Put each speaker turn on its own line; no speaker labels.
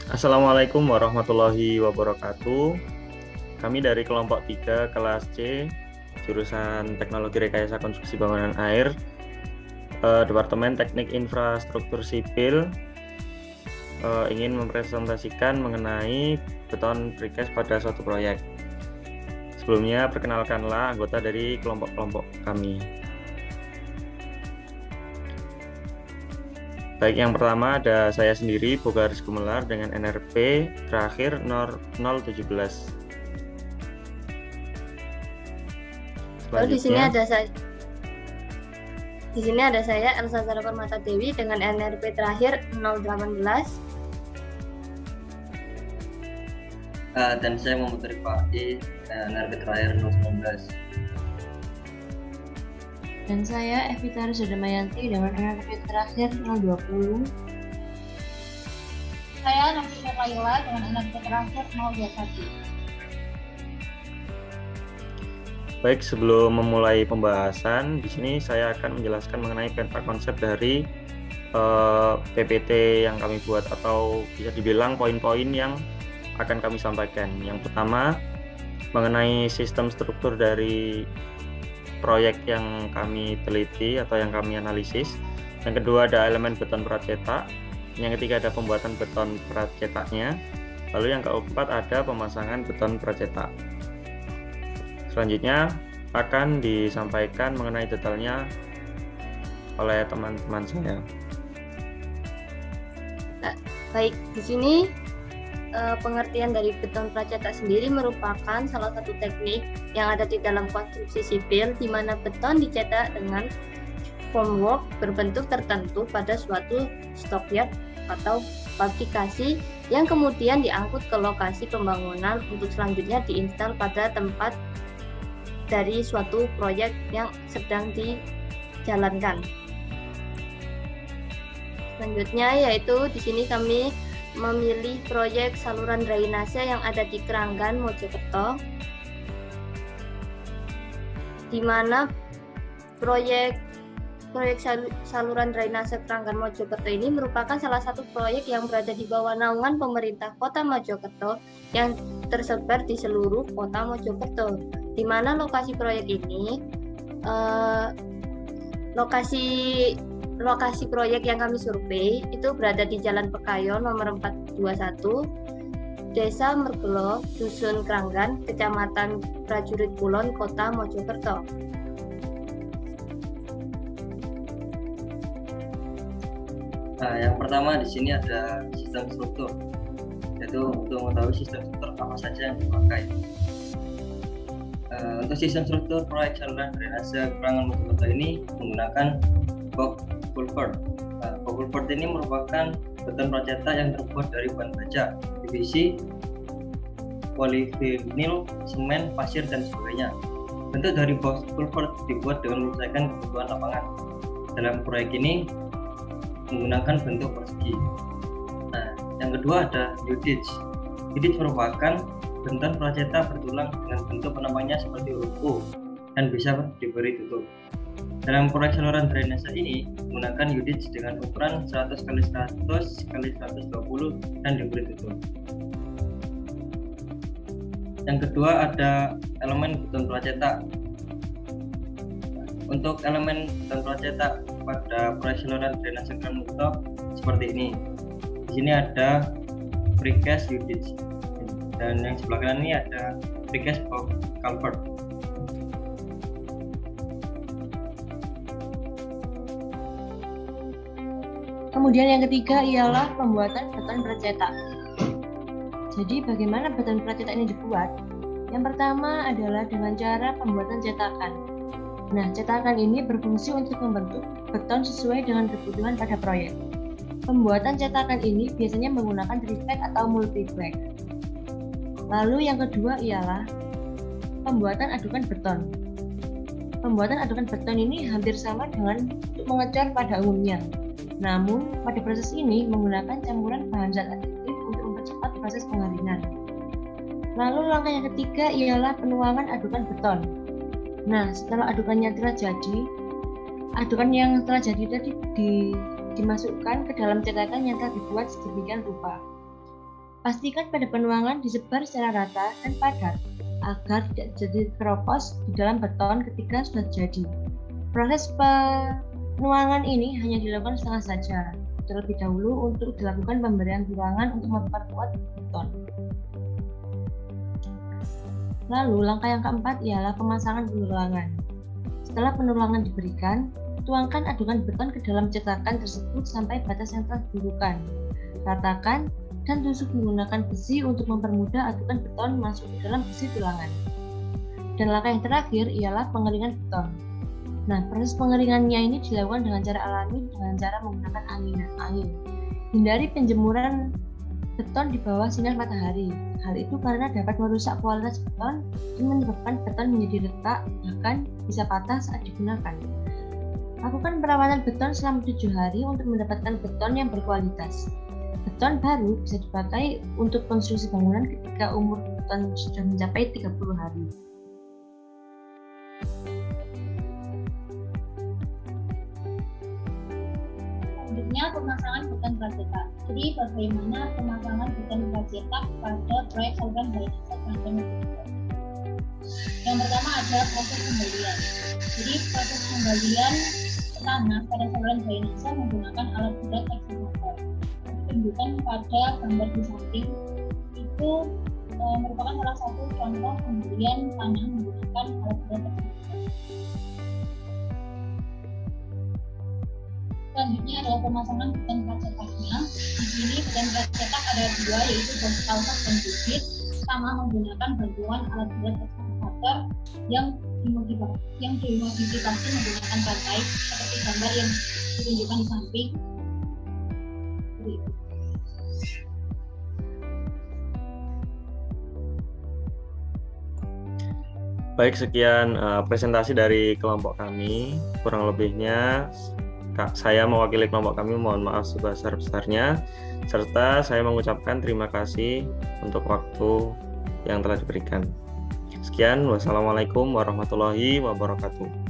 Assalamualaikum warahmatullahi wabarakatuh. Kami dari kelompok 3 kelas C, jurusan Teknologi Rekayasa Konstruksi Bangunan Air, Departemen Teknik Infrastruktur Sipil, ingin mempresentasikan mengenai beton precast pada suatu proyek. Sebelumnya, perkenalkanlah anggota dari kelompok-kelompok kami. Baik, yang pertama ada saya sendiri, Boga Haris Gumelar dengan NRP terakhir 017.
Di sini ada saya Elsa Zara Permata Dewi dengan NRP terakhir 018.
Dan saya Muhammad Rifai, NRP terakhir 019.
Dan saya Evita Rizadamayanti dengan NRP terakhir 020.
Saya Nafisa Laila dengan NRP terakhir 021.
Baik, sebelum memulai pembahasan, di sini saya akan menjelaskan mengenai peta konsep dari PPT yang kami buat, atau bisa dibilang poin-poin yang akan kami sampaikan. Yang pertama, mengenai sistem struktur dari proyek yang kami teliti atau yang kami analisis. Yang kedua ada elemen beton pracetak. Yang ketiga ada pembuatan beton pracetaknya. Lalu yang keempat ada pemasangan beton pracetak. Selanjutnya akan disampaikan mengenai detailnya oleh teman-teman saya.
Baik, di sini pengertian dari beton pracetak sendiri merupakan salah satu teknik yang ada di dalam konstruksi sipil, di mana beton dicetak dengan formwork berbentuk tertentu pada suatu stockyard atau fabrikasi yang kemudian diangkut ke lokasi pembangunan untuk selanjutnya diinstal pada tempat dari suatu proyek yang sedang dijalankan. Selanjutnya yaitu di sini kami memilih proyek saluran drainase yang ada di Keranggan, Mojokerto, di mana proyek saluran drainase Keranggan Mojokerto ini merupakan salah satu proyek yang berada di bawah naungan pemerintah Kota Mojokerto yang tersebar di seluruh Kota Mojokerto, di mana lokasi proyek ini lokasi proyek yang kami survei itu berada di Jalan Pekayon nomor 421, Desa Mergelo, Dusun Keranggan, Kecamatan Prajurit Kulon, Kota Mojokerto.
Nah, yang pertama di sini ada sistem struktur, yaitu untuk mengetahui sistem struktur apa saja yang dipakai. Untuk sistem struktur proyek saluran drainase Keranggan Mojokerto ini menggunakan box culvert. Box culvert ini merupakan beton pracetak yang terbuat dari bahan baja, PVC, polivinil, semen, pasir, dan sebagainya. Bentuk dari box culvert dibuat dengan menyesuaikan kebutuhan lapangan. Dalam proyek ini menggunakan bentuk persegi. Nah, yang kedua ada U-ditch. U-ditch merupakan beton pracetak bertulang dengan bentuk penampakannya seperti huruf U dan bisa diberi tutup. Dalam proyek saluran drainase ini menggunakan U-ditch dengan ukuran 100 x 100 x 120 dan diberi tutup. Yang kedua ada elemen beton pracetak. Untuk elemen beton pracetak pada proyek saluran drainase Keranggan Mojokerto seperti ini. Di sini ada precast U-ditch dan yang sebelah kanan ini ada precast box culvert.
Kemudian yang ketiga ialah pembuatan beton pracetak. Jadi bagaimana beton pracetak ini dibuat? Yang pertama adalah dengan cara pembuatan cetakan. Nah, cetakan ini berfungsi untuk membentuk beton sesuai dengan kebutuhan pada proyek. Pembuatan cetakan ini biasanya menggunakan triplek atau multiplek. Lalu yang kedua ialah pembuatan adukan beton. Pembuatan adukan beton ini hampir sama dengan untuk mengecor pada umumnya. Namun, pada proses ini menggunakan campuran bahan zat adiktif untuk mempercepat proses pengeringan. Lalu langkah yang ketiga ialah penuangan adukan beton. Nah, setelah adukannya telah jadi, adukan yang telah jadi tadi dimasukkan ke dalam cetakan yang telah dibuat sedemikian rupa. Pastikan pada penuangan disebar secara rata dan padat agar tidak jadi keropos di dalam beton ketika sudah jadi. Proses penuangan ini hanya dilakukan setengah saja. Terlebih dahulu untuk dilakukan pemberian ruangan untuk memperkuat beton. Lalu langkah yang keempat ialah pemasangan penulangan. Setelah penulangan diberikan, tuangkan adukan beton ke dalam cetakan tersebut sampai batas yang telah ditentukan. Ratakan dan tusuk menggunakan besi untuk mempermudah adukan beton masuk ke dalam besi tulangan. Dan langkah yang terakhir ialah pengeringan beton. Nah, proses pengeringannya ini dilakukan dengan cara alami dengan cara menggunakan angin. Hindari penjemuran beton di bawah sinar matahari. Hal itu karena dapat merusak kualitas beton dan menyebabkan beton menjadi retak, bahkan bisa patah saat digunakan. Lakukan perawatan beton selama 7 hari untuk mendapatkan beton yang berkualitas. Beton baru bisa dipakai untuk konstruksi bangunan ketika umur beton sudah mencapai 30 hari.
Selanjutnya, pemasangan beton pracetak. Jadi, bagaimana pemasangan beton pracetak pada proyek saluran drainase Banten. Yang pertama adalah proses pembalian. Jadi, proses pembalian tanah pada saluran drainase menggunakan alat berat ekskavator. Tunjukkan pada gambar di samping itu merupakan salah satu contoh pembalian tanah menggunakan alat berat ekskavator. Selanjutnya adalah pemasangan beton pracetaknya. Di sini beton pracetak ada 2, yaitu kalsak dan bukit, sama menggunakan bantuan alat berat ekskavator yang dimodifikasi menggunakan rantai seperti gambar yang ditunjukkan di samping.
Baik, sekian presentasi dari kelompok kami. Kurang lebihnya saya mewakili kelompok kami mohon maaf sebesar-besarnya, serta saya mengucapkan terima kasih untuk waktu yang telah diberikan. Sekian, wassalamualaikum warahmatullahi wabarakatuh.